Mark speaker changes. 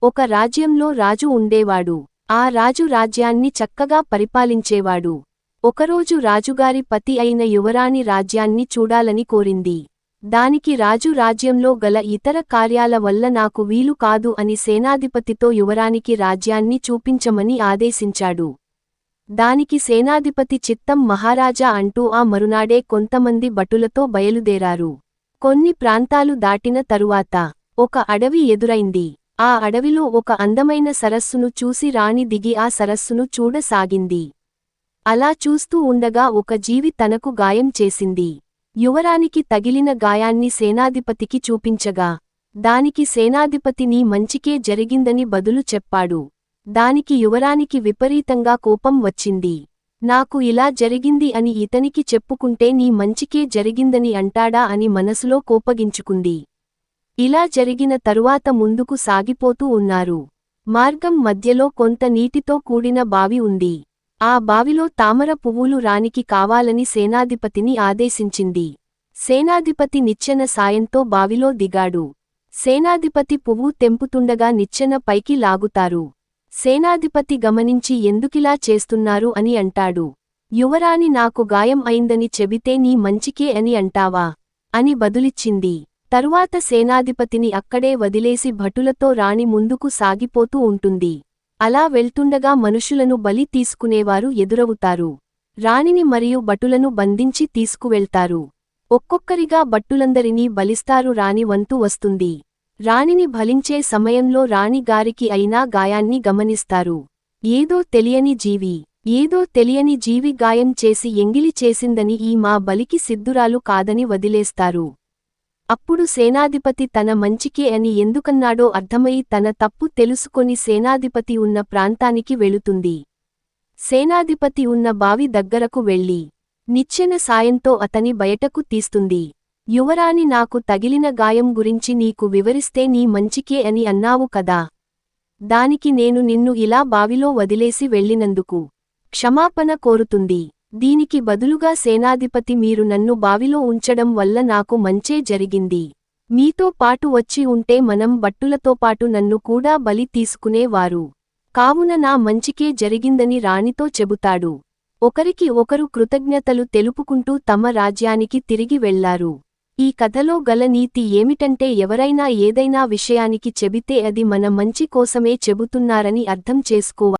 Speaker 1: ఒక రాజ్యంలో రాజు ఉండేవాడు. ఆ రాజు రాజ్యాన్ని చక్కగా పరిపాలించేవాడు. ఒకరోజు రాజుగారి పతి అయిన యువరాణి రాజ్యాన్ని చూడాలని కోరింది. దానికి రాజు రాజ్యంలో గల ఇతర కార్యాల వల్ల నాకు వీలు కాదు అని సేనాధిపతితో యువరానికి రాజ్యాన్ని చూపించమని ఆదేశించాడు. దానికి సేనాధిపతి చిత్తం మహారాజా అంటూ ఆ మరునాడే కొంతమంది భటులతో బయలుదేరారు. కొన్ని ప్రాంతాలు దాటిన తరువాత ఒక అడవి ఎదురైంది. ఆ అడవిలో ఒక అందమైన సరస్సును చూసి రాణి దిగి ఆ సరస్సును చూడసాగింది. అలా చూస్తూ ఉండగా ఒక జీవి తనకు గాయం చేసింది. యువరానికి తగిలిన గాయాన్ని సేనాధిపతికి చూపించగా దానికి సేనాధిపతి నీ మంచికే జరిగిందని బదులు చెప్పాడు. దానికి యువరానికి విపరీతంగా కోపం వచ్చింది. నాకు ఇలా జరిగింది అని ఇతనికి చెప్పుకుంటే నీ మంచికే జరిగిందని అంటాడా అని మనసులో కోపగించుకుంది. ఇలా జరిగిన తరువాత ముందుకు సాగిపోతూ ఉన్నారు. మార్గం మధ్యలో కొంత నీటితో కూడిన బావి ఉంది. ఆ బావిలో తామర పువ్వులు రాణికి కావాలని సేనాధిపతిని ఆదేశించింది. సేనాధిపతి నిచ్చెన సాయంతో బావిలో దిగాడు. సేనాధిపతి పువ్వు తెంపుతుండగా నిచ్చెన పైకి లాగుతారు. సేనాధిపతి గమనించి ఎందుకిలా చేస్తున్నారు అని అంటాడు. యువరాణి నాకు గాయం అయిందని చెబితే నీ మంచికే అని అంటావా అని బదులిచ్చింది. తరువాత సేనాధిపతిని అక్కడే వదిలేసి భటులతో రాణి ముందుకు సాగిపోతూ ఉంటుంది. అలా వెళ్తుండగా మనుషులను బలి తీసుకునేవారు ఎదురవుతారు. రాణిని మరియు భటులను బంధించి తీసుకువెళ్తారు. ఒక్కొక్కరిగా భట్టులందరినీ బలిస్తారు. రాణి వంతు వస్తుంది. రాణిని బలించే సమయంలో రాణి గారికి అయినా గాయాన్ని గమనిస్తారు. ఏదో తెలియని జీవి గాయం చేసి ఎంగిలి చేసిందని ఈ మా బలికి సిద్ధురాలు కాదని వదిలేస్తారు. అప్పుడు సేనాధిపతి తన మంచికే అని ఎందుకన్నాడో అర్థమై తన తప్పు తెలుసుకొని సేనాధిపతి ఉన్న ప్రాంతానికి వెళుతుంది. సేనాధిపతి ఉన్న బావి దగ్గరకు వెళ్లి నిచ్చెన సాయంతో అతని బయటకు తీస్తుంది. యువరాణి నాకు తగిలిన గాయం గురించి నీకు వివరిస్తే నీ మంచికే అని అన్నావు కదా. దానికి నేను నిన్ను ఇలా బావిలో వదిలేసి వెళ్ళినందుకు క్షమాపణ కోరుతుంది. దీనికి బదులుగా సేనాధిపతి మీరు నన్ను బావిలో ఉంచడం వల్ల నాకు మంచే జరిగింది. మీతో పాటు వచ్చి ఉంటే మనం భట్టులతో పాటు నన్ను కూడా బలి తీసుకునేవారు. కావున నా మంచికే జరిగిందని రాణితో చెబుతాడు. ఒకరికి ఒకరు కృతజ్ఞతలు తెలుపుకుంటూ తమ రాజ్యానికి తిరిగి వెళ్లారు. ఈ కథలో గల నీతి ఏమిటంటే ఎవరైనా ఏదైనా విషయానికి చెబితే అది మన మంచి కోసమే చెబుతున్నారని అర్థం చేసుకోవాలి.